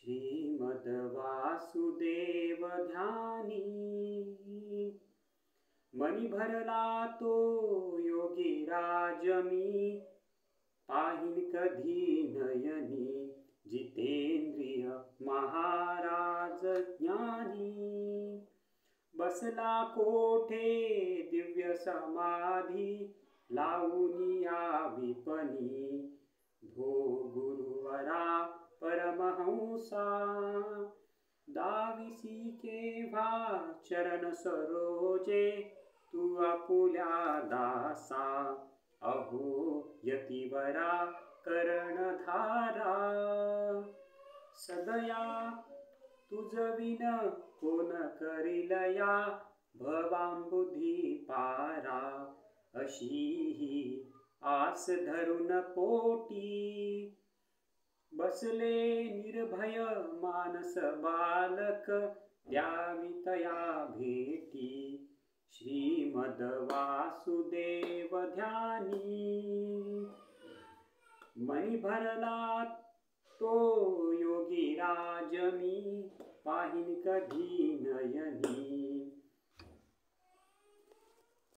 श्रीमद वासुदेव ध्यानी मनी भरला तो योगी राजमी पाहिन कधी नयनी जितेंद्रिय महाराज ज्ञानी बसला कोठे दिव्य समाधी लावूनिया विपनी भो गुरुवरा परमहंसा दाविसी केव्हा चरण सरोजे तू आपुल्या दासा अहो यतिवरा कर्णधारा सदया तुझविन कोण करिलया भवांबुधी पारा अशीही आस धरून पोटी बसले निर्भय मानस बालक द्यावी तया भेटी श्रीमद वासुदेव ध्यानी मनी भरला तो योगी राजमी पाहिन कधी नयनी।